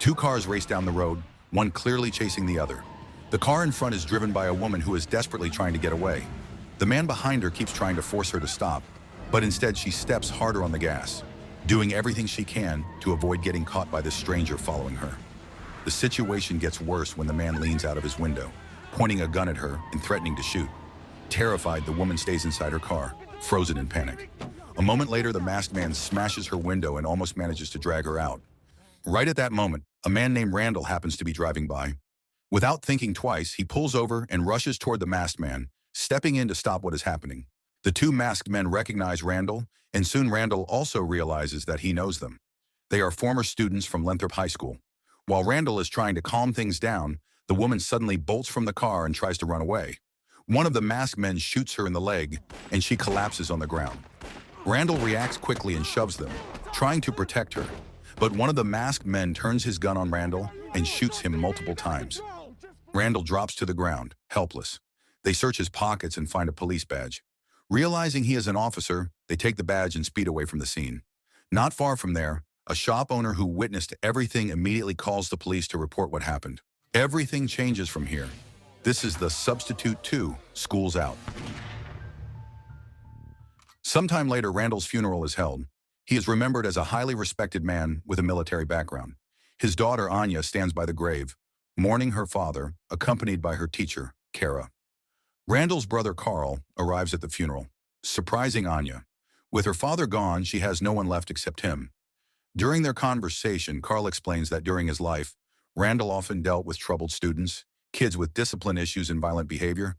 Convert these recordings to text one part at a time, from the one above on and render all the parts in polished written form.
Two cars race down the road, one clearly chasing the other. The car in front is driven by a woman who is desperately trying to get away. The man behind her keeps trying to force her to stop, but instead she steps harder on the gas, doing everything she can to avoid getting caught by this stranger following her. The situation gets worse when the man leans out of his window, pointing a gun at her and threatening to shoot. Terrified, the woman stays inside her car, frozen in panic. A moment later, the masked man smashes her window and almost manages to drag her out. Right at that moment, a man named Randall happens to be driving by. Without thinking twice, he pulls over and rushes toward the masked man, stepping in to stop what is happening. The two masked men recognize Randall, and soon Randall also realizes that he knows them. They are former students from Lathrop High School. While Randall is trying to calm things down, the woman suddenly bolts from the car and tries to run away. One of the masked men shoots her in the leg, and she collapses on the ground. Randall reacts quickly and shoves them, trying to protect her. But one of the masked men turns his gun on Randall and shoots him multiple times. Randall drops to the ground, helpless. They search his pockets and find a police badge. Realizing he is an officer, they take the badge and speed away from the scene. Not far from there, a shop owner who witnessed everything immediately calls the police to report what happened. Everything changes from here. This is the Substitute 2, School's Out. Sometime later, Randall's funeral is held. He is remembered as a highly respected man with a military background. His daughter, Anya, stands by the grave, mourning her father, accompanied by her teacher, Kara. Randall's brother, Carl, arrives at the funeral, surprising Anya. With her father gone, she has no one left except him. During their conversation, Carl explains that during his life, Randall often dealt with troubled students, kids with discipline issues and violent behavior.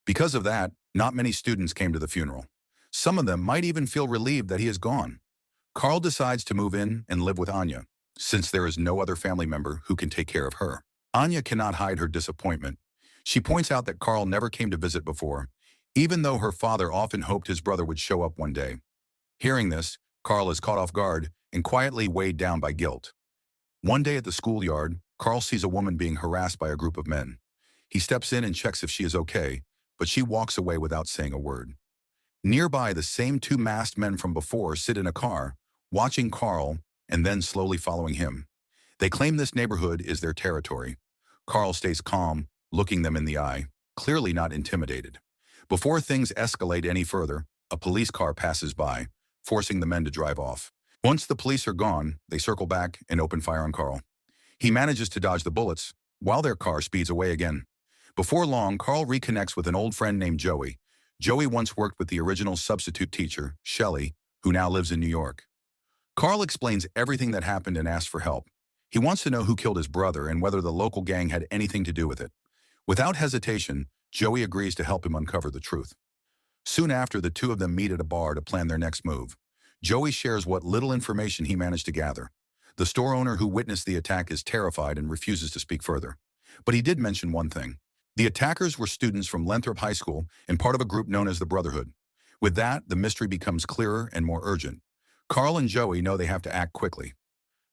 Because of that, not many students came to the funeral. Some of them might even feel relieved that he is gone. Carl decides to move in and live with Anya, since there is no other family member who can take care of her. Anya cannot hide her disappointment. She points out that Carl never came to visit before, even though her father often hoped his brother would show up one day. Hearing this, Carl is caught off guard and quietly weighed down by guilt. One day at the schoolyard, Carl sees a woman being harassed by a group of men. He steps in and checks if she is okay, but she walks away without saying a word. Nearby, the same two masked men from before sit in a car, watching Carl and then slowly following him. They claim this neighborhood is their territory. Carl stays calm, looking them in the eye, clearly not intimidated. Before things escalate any further, a police car passes by, forcing the men to drive off. Once the police are gone, they circle back and open fire on Carl. He manages to dodge the bullets, while their car speeds away again. Before long, Carl reconnects with an old friend named Joey. Joey once worked with the original substitute teacher, Shelley, who now lives in New York. Carl explains everything that happened and asks for help. He wants to know who killed his brother and whether the local gang had anything to do with it. Without hesitation, Joey agrees to help him uncover the truth. Soon after, the two of them meet at a bar to plan their next move. Joey shares what little information he managed to gather. The store owner who witnessed the attack is terrified and refuses to speak further. But he did mention one thing. The attackers were students from Lathrop High School and part of a group known as the Brotherhood. With that, the mystery becomes clearer and more urgent. Carl and Joey know they have to act quickly.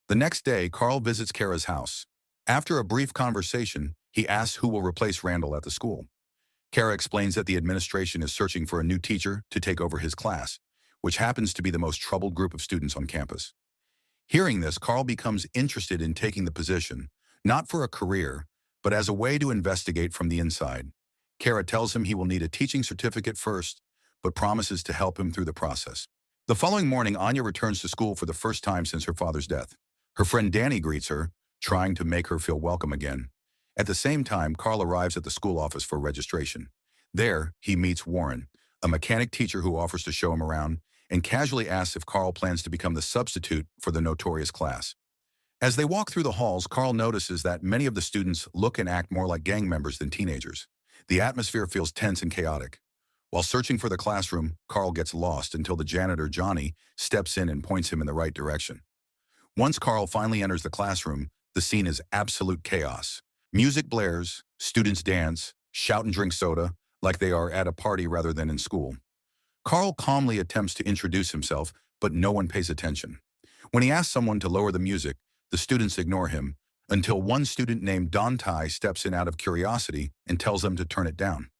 The next day, Carl visits Kara's house. After a brief conversation, he asks who will replace Randall at the school. Kara explains that the administration is searching for a new teacher to take over his class, which happens to be the most troubled group of students on campus. Hearing this, Carl becomes interested in taking the position, not for a career, but as a way to investigate from the inside. Kara tells him he will need a teaching certificate first, but promises to help him through the process. The following morning, Anya returns to school for the first time since her father's death. Her friend Danny greets her, trying to make her feel welcome again. At the same time, Carl arrives at the school office for registration. There, he meets Warren, a mechanic teacher who offers to show him around, and casually asks if Carl plans to become the substitute for the notorious class. As they walk through the halls, Carl notices that many of the students look and act more like gang members than teenagers. The atmosphere feels tense and chaotic. While searching for the classroom, Carl gets lost until the janitor, Johnny, steps in and points him in the right direction. Once Carl finally enters the classroom, the scene is absolute chaos. Music blares, students dance, shout and drink soda, like they are at a party rather than in school. Carl calmly attempts to introduce himself, but no one pays attention. When he asks someone to lower the music, the students ignore him, until one student named Dante steps in out of curiosity and tells them to turn it down.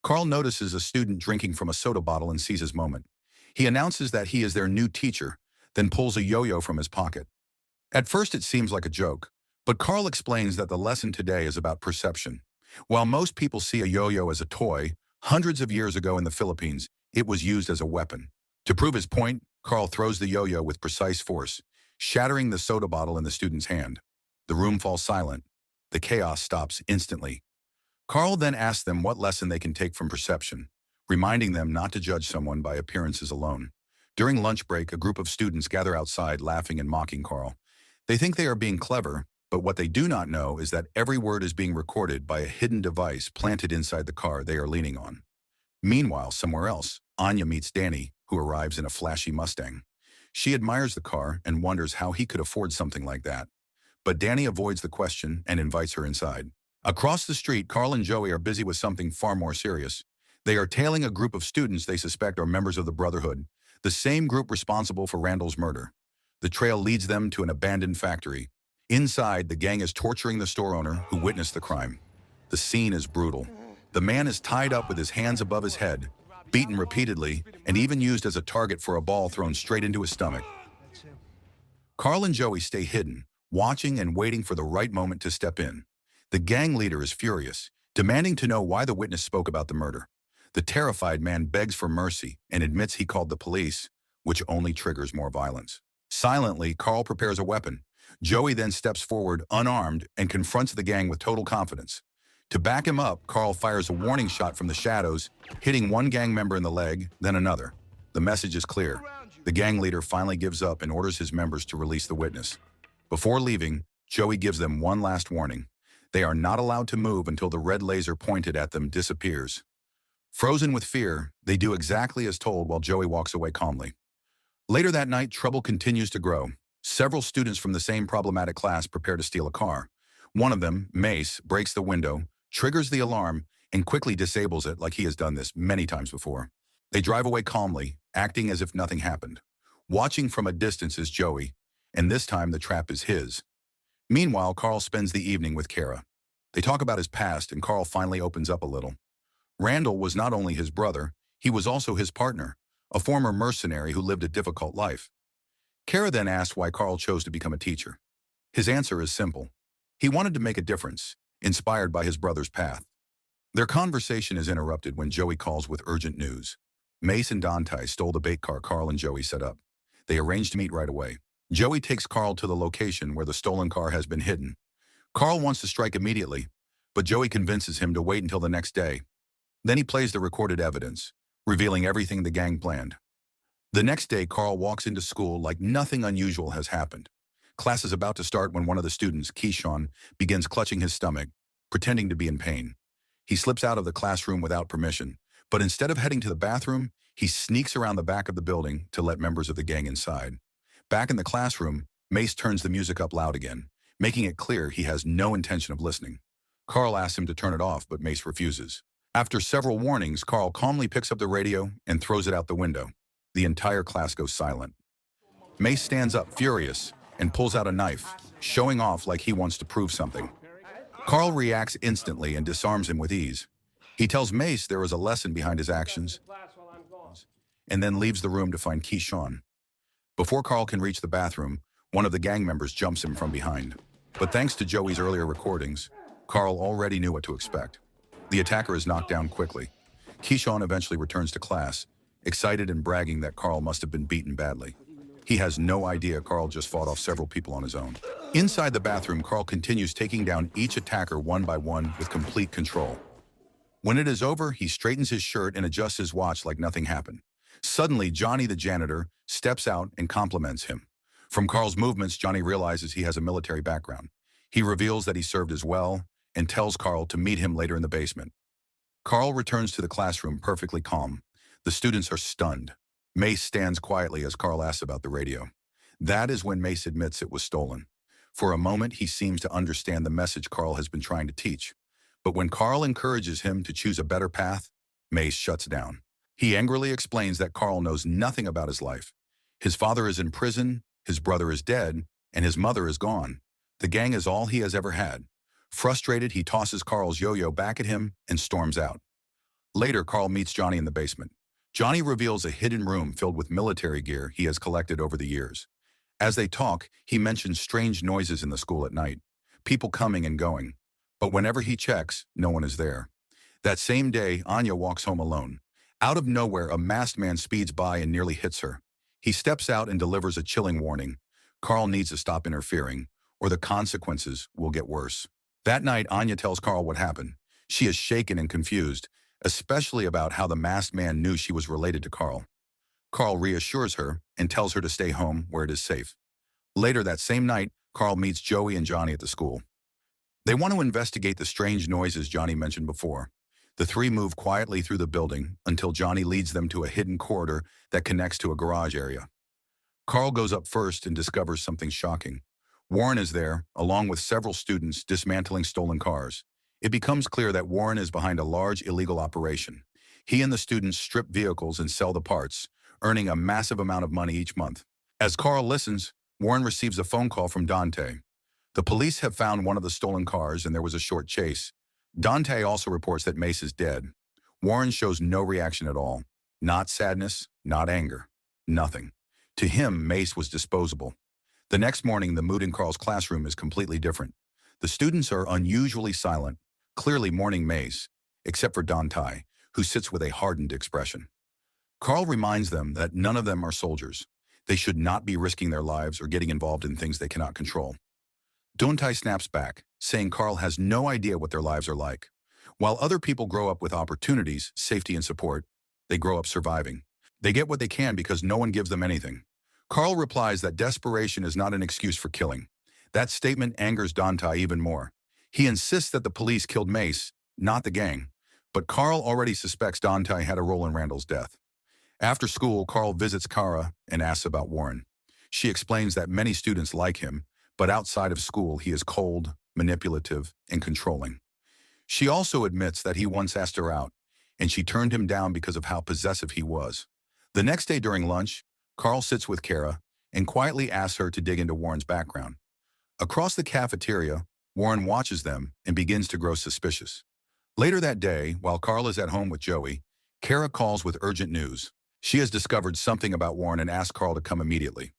Carl notices a student drinking from a soda bottle and sees his moment. He announces that he is their new teacher, then pulls a yo-yo from his pocket. At first it seems like a joke, But Carl explains that the lesson today is about perception. While most people see a yo-yo as a toy, hundreds of years ago in the Philippines, it was used as a weapon. To prove his point, Carl throws the yo-yo with precise force, shattering the soda bottle in the student's hand. The room falls silent. The chaos stops instantly. Carl then asks them what lesson they can take from perception, reminding them not to judge someone by appearances alone. During lunch break, a group of students gather outside laughing and mocking Carl. They think they are being clever, but what they do not know is that every word is being recorded by a hidden device planted inside the car they are leaning on. Meanwhile, somewhere else, Anya meets Danny, who arrives in a flashy Mustang. She admires the car and wonders how he could afford something like that. But Danny avoids the question and invites her inside. Across the street, Carl and Joey are busy with something far more serious. They are tailing a group of students they suspect are members of the Brotherhood, the same group responsible for Randall's murder. The trail leads them to an abandoned factory. Inside, the gang is torturing the store owner who witnessed the crime. The scene is brutal. The man is tied up with his hands above his head, beaten repeatedly, and even used as a target for a ball thrown straight into his stomach. Carl and Joey stay hidden, watching and waiting for the right moment to step in. The gang leader is furious, demanding to know why the witness spoke about the murder. The terrified man begs for mercy and admits he called the police, which only triggers more violence. Silently, Carl prepares a weapon. Joey then steps forward, unarmed, and confronts the gang with total confidence. To back him up, Carl fires a warning shot from the shadows, hitting one gang member in the leg, then another. The message is clear. The gang leader finally gives up and orders his members to release the witness. Before leaving, Joey gives them one last warning. They are not allowed to move until the red laser pointed at them disappears. Frozen with fear, they do exactly as told while Joey walks away calmly. Later that night, trouble continues to grow. Several students from the same problematic class prepare to steal a car. One of them, Mace, breaks the window, triggers the alarm, and quickly disables it like he has done this many times before. They drive away calmly, acting as if nothing happened. Watching from a distance is Joey, and this time the trap is his. Meanwhile, Carl spends the evening with Kara. They talk about his past, and Carl finally opens up a little. Randall was not only his brother, he was also his partner, a former mercenary who lived a difficult life. Kara then asks why Carl chose to become a teacher. His answer is simple. He wanted to make a difference, inspired by his brother's path. Their conversation is interrupted when Joey calls with urgent news. Mace and Dante stole the bait car Carl and Joey set up. They arrange to meet right away. Joey takes Carl to the location where the stolen car has been hidden. Carl wants to strike immediately, but Joey convinces him to wait until the next day. Then he plays the recorded evidence, revealing everything the gang planned. The next day, Carl walks into school like nothing unusual has happened. Class is about to start when one of the students, Keyshawn, begins clutching his stomach, pretending to be in pain. He slips out of the classroom without permission, but instead of heading to the bathroom, he sneaks around the back of the building to let members of the gang inside. Back in the classroom, Mace turns the music up loud again, making it clear he has no intention of listening. Carl asks him to turn it off, but Mace refuses. After several warnings, Carl calmly picks up the radio and throws it out the window. The entire class goes silent. Mace stands up, furious, and pulls out a knife, showing off like he wants to prove something. Carl reacts instantly and disarms him with ease. He tells Mace there is a lesson behind his actions, and then leaves the room to find Keyshawn. Before Carl can reach the bathroom, one of the gang members jumps him from behind. But thanks to Joey's earlier recordings, Carl already knew what to expect. The attacker is knocked down quickly. Keyshawn eventually returns to class, excited and bragging that Carl must have been beaten badly. He has no idea Carl just fought off several people on his own. Inside the bathroom, Carl continues taking down each attacker one by one with complete control. When it is over, he straightens his shirt and adjusts his watch like nothing happened. Suddenly, Johnny the janitor steps out and compliments him. From Carl's movements, Johnny realizes he has a military background. He reveals that he served as well and tells Carl to meet him later in the basement. Carl returns to the classroom perfectly calm. The students are stunned. Mace stands quietly as Carl asks about the radio. That is when Mace admits it was stolen. For a moment, he seems to understand the message Carl has been trying to teach. But when Carl encourages him to choose a better path, Mace shuts down. He angrily explains that Carl knows nothing about his life. His father is in prison, his brother is dead, and his mother is gone. The gang is all he has ever had. Frustrated, he tosses Carl's yo-yo back at him and storms out. Later, Carl meets Johnny in the basement. Johnny reveals a hidden room filled with military gear he has collected over the years. As they talk, he mentions strange noises in the school at night. people coming and going. But whenever he checks, no one is there. That same day, Anya walks home alone. Out of nowhere, a masked man speeds by and nearly hits her. He steps out and delivers a chilling warning. Carl needs to stop interfering, or the consequences will get worse. That night, Anya tells Carl what happened. She is shaken and confused, especially about how the masked man knew she was related to Carl. Carl reassures her and tells her to stay home where it is safe. Later that same night, Carl meets Joey and Johnny at the school. They want to investigate the strange noises Johnny mentioned before. The three move quietly through the building until Johnny leads them to a hidden corridor that connects to a garage area. Carl goes up first and discovers something shocking. Warren is there, along with several students dismantling stolen cars. It becomes clear that Warren is behind a large illegal operation. He and the students strip vehicles and sell the parts, earning a massive amount of money each month. As Carl listens, Warren receives a phone call from Dante. The police have found one of the stolen cars and there was a short chase. Dante also reports that Mace is dead. Warren shows no reaction at all. Not sadness, not anger, nothing. To him, Mace was disposable. The next morning, the mood in Carl's classroom is completely different. The students are unusually silent, clearly mourning Mace, except for Dante, who sits with a hardened expression. Carl reminds them that none of them are soldiers. They should not be risking their lives or getting involved in things they cannot control. Dante snaps back, saying Carl has no idea what their lives are like. While other people grow up with opportunities, safety, and support, they grow up surviving. They get what they can because no one gives them anything. Carl replies that desperation is not an excuse for killing. That statement angers Dante even more. He insists that the police killed Mace, not the gang. But Carl already suspects Dante had a role in Randall's death. After school, Carl visits Kara and asks about Warren. She explains that many students like him, but outside of school he is cold, manipulative, and controlling. She also admits that he once asked her out, and she turned him down because of how possessive he was. The next day during lunch, Carl sits with Kara and quietly asks her to dig into Warren's background. Across the cafeteria, Warren watches them and begins to grow suspicious. Later that day, while Carl is at home with Joey, Kara calls with urgent news. She has discovered something about Warren and asks Carl to come immediately.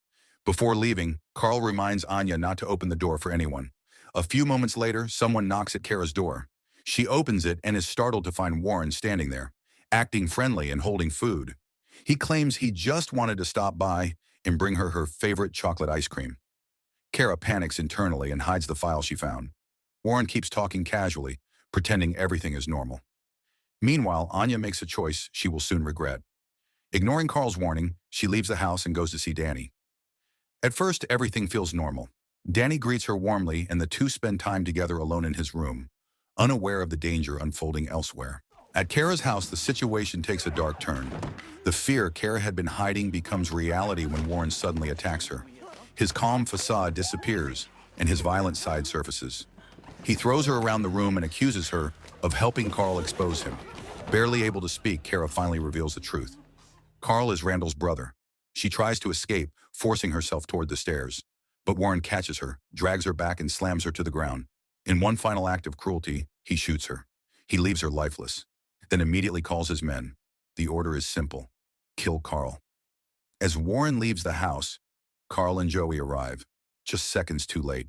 Before leaving, Carl reminds Anya not to open the door for anyone. A few moments later, someone knocks at Kara's door. She opens it and is startled to find Warren standing there, acting friendly and holding food. He claims he just wanted to stop by and bring her favorite chocolate ice cream. Kara panics internally and hides the file she found. Warren keeps talking casually, pretending everything is normal. Meanwhile, Anya makes a choice she will soon regret. Ignoring Carl's warning, she leaves the house and goes to see Danny. At first, everything feels normal. Danny greets her warmly and the two spend time together alone in his room, unaware of the danger unfolding elsewhere. At Kara's house, the situation takes a dark turn. The fear Kara had been hiding becomes reality when Warren suddenly attacks her. His calm facade disappears, and his violent side surfaces. He throws her around the room and accuses her of helping Carl expose him. Barely able to speak, Kara finally reveals the truth. Carl is Randall's brother. She tries to escape, forcing herself toward the stairs. But Warren catches her, drags her back, and slams her to the ground. In one final act of cruelty, he shoots her. He leaves her lifeless, then immediately calls his men. The order is simple: kill Carl. As Warren leaves the house, Carl and Joey arrive, just seconds too late.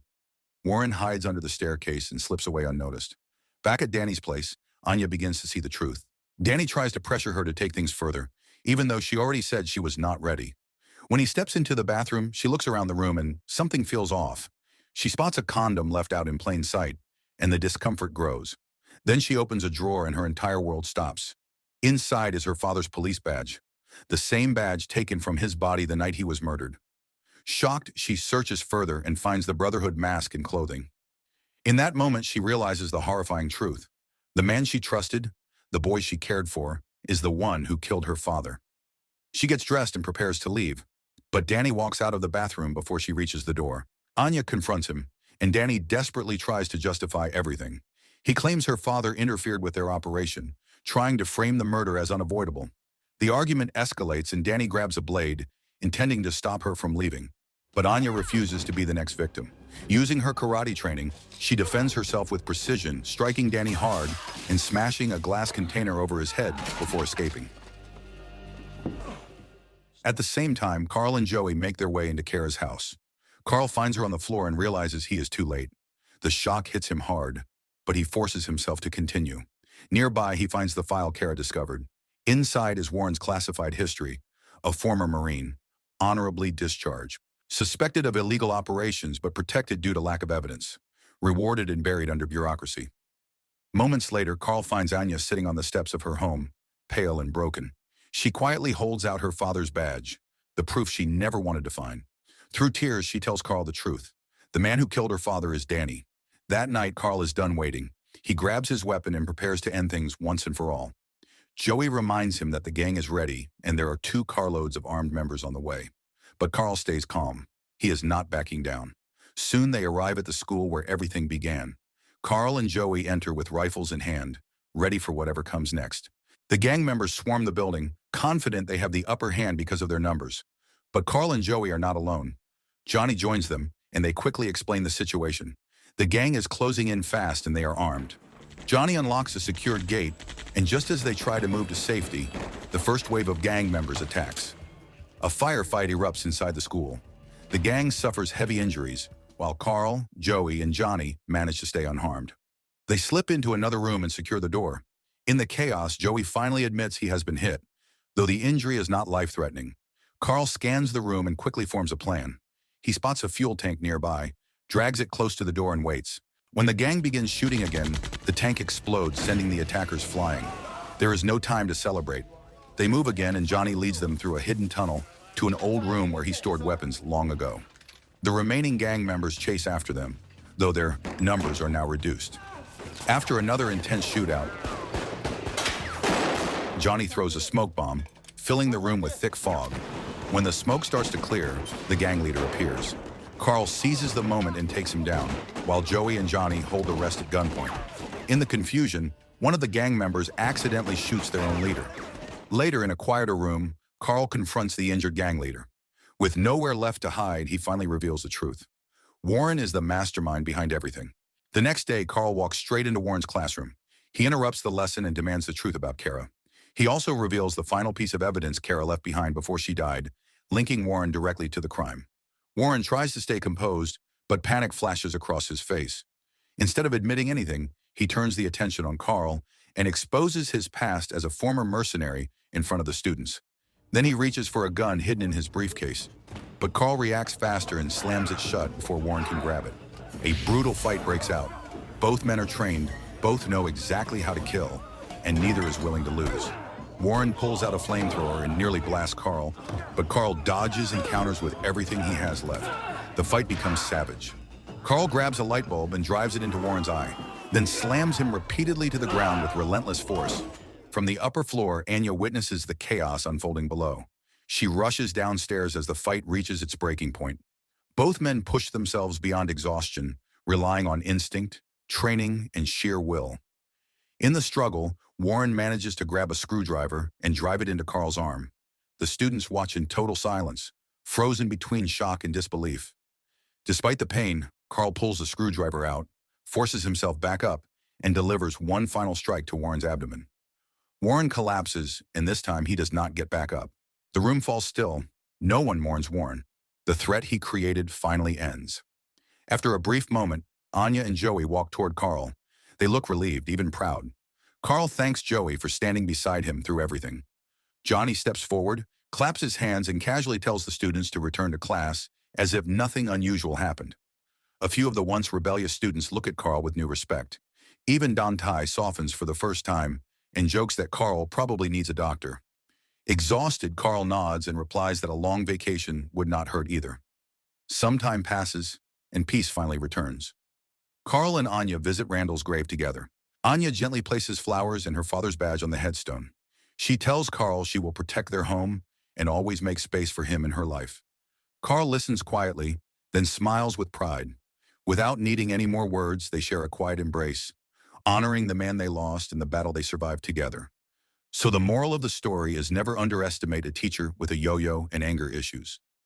Warren hides under the staircase and slips away unnoticed. Back at Danny's place, Anya begins to see the truth. Danny tries to pressure her to take things further, even though she already said she was not ready. When he steps into the bathroom, she looks around the room and something feels off. She spots a condom left out in plain sight, and the discomfort grows. Then she opens a drawer and her entire world stops. Inside is her father's police badge, the same badge taken from his body the night he was murdered. Shocked, she searches further and finds the Brotherhood mask and clothing. In that moment, she realizes the horrifying truth. The man she trusted, the boy she cared for, is the one who killed her father. She gets dressed and prepares to leave, but Danny walks out of the bathroom before she reaches the door. Anya confronts him, and Danny desperately tries to justify everything. He claims her father interfered with their operation, trying to frame the murder as unavoidable. The argument escalates and Danny grabs a blade, intending to stop her from leaving. But Anya refuses to be the next victim. Using her karate training, she defends herself with precision, striking Danny hard and smashing a glass container over his head before escaping. At the same time, Carl and Joey make their way into Kara's house. Carl finds her on the floor and realizes he is too late. The shock hits him hard, but he forces himself to continue. Nearby, he finds the file Kara discovered. Inside is Warren's classified history, a former Marine, honorably discharged, suspected of illegal operations but protected due to lack of evidence, rewarded and buried under bureaucracy. Moments later, Carl finds Anya sitting on the steps of her home, pale and broken. She quietly holds out her father's badge, the proof she never wanted to find. Through tears, she tells Carl the truth. The man who killed her father is Danny. That night, Carl is done waiting. He grabs his weapon and prepares to end things once and for all. Joey reminds him that the gang is ready and there are 2 carloads of armed members on the way. But Carl stays calm. He is not backing down. Soon they arrive at the school where everything began. Carl and Joey enter with rifles in hand, ready for whatever comes next. The gang members swarm the building, confident they have the upper hand because of their numbers. But Carl and Joey are not alone. Johnny joins them, and they quickly explain the situation. The gang is closing in fast and they are armed. Johnny unlocks a secured gate, and just as they try to move to safety, the first wave of gang members attacks. A firefight erupts inside the school. The gang suffers heavy injuries, while Carl, Joey, and Johnny manage to stay unharmed. They slip into another room and secure the door. In the chaos, Joey finally admits he has been hit, though the injury is not life-threatening. Carl scans the room and quickly forms a plan. He spots a fuel tank nearby, drags it close to the door and waits. When the gang begins shooting again, the tank explodes, sending the attackers flying. There is no time to celebrate. They move again and Johnny leads them through a hidden tunnel to an old room where he stored weapons long ago. The remaining gang members chase after them, though their numbers are now reduced. After another intense shootout, Johnny throws a smoke bomb, filling the room with thick fog. When the smoke starts to clear, the gang leader appears. Carl seizes the moment and takes him down, while Joey and Johnny hold the rest at gunpoint. In the confusion, one of the gang members accidentally shoots their own leader. Later, in a quieter room, Carl confronts the injured gang leader. With nowhere left to hide, he finally reveals the truth. Warren is the mastermind behind everything. The next day, Carl walks straight into Warren's classroom. He interrupts the lesson and demands the truth about Kara. He also reveals the final piece of evidence Kara left behind before she died, linking Warren directly to the crime. Warren tries to stay composed, but panic flashes across his face. Instead of admitting anything, he turns the attention on Carl and exposes his past as a former mercenary in front of the students. Then he reaches for a gun hidden in his briefcase, but Carl reacts faster and slams it shut before Warren can grab it. A brutal fight breaks out. Both men are trained, both know exactly how to kill, and neither is willing to lose. Warren pulls out a flamethrower and nearly blasts Carl, but Carl dodges and counters with everything he has left. The fight becomes savage. Carl grabs a light bulb and drives it into Warren's eye, then slams him repeatedly to the ground with relentless force. From the upper floor, Anya witnesses the chaos unfolding below. She rushes downstairs as the fight reaches its breaking point. Both men push themselves beyond exhaustion, relying on instinct, training, and sheer will. In the struggle, Warren manages to grab a screwdriver and drive it into Carl's arm. The students watch in total silence, frozen between shock and disbelief. Despite the pain, Carl pulls the screwdriver out, forces himself back up, and delivers one final strike to Warren's abdomen. Warren collapses, and this time he does not get back up. The room falls still. No one mourns Warren. The threat he created finally ends. After a brief moment, Anya and Joey walk toward Carl. They look relieved, even proud. Carl thanks Joey for standing beside him through everything. Johnny steps forward, claps his hands, and casually tells the students to return to class as if nothing unusual happened. A few of the once rebellious students look at Carl with new respect. Even Dantai softens for the first time and jokes that Carl probably needs a doctor. Exhausted, Carl nods and replies that a long vacation would not hurt either. Some time passes, and peace finally returns. Carl and Anya visit Randall's grave together. Anya gently places flowers and her father's badge on the headstone. She tells Carl she will protect their home and always make space for him in her life. Carl listens quietly, then smiles with pride. Without needing any more words, they share a quiet embrace, honoring the man they lost and the battle they survived together. So the moral of the story is never underestimate a teacher with a yo-yo and anger issues.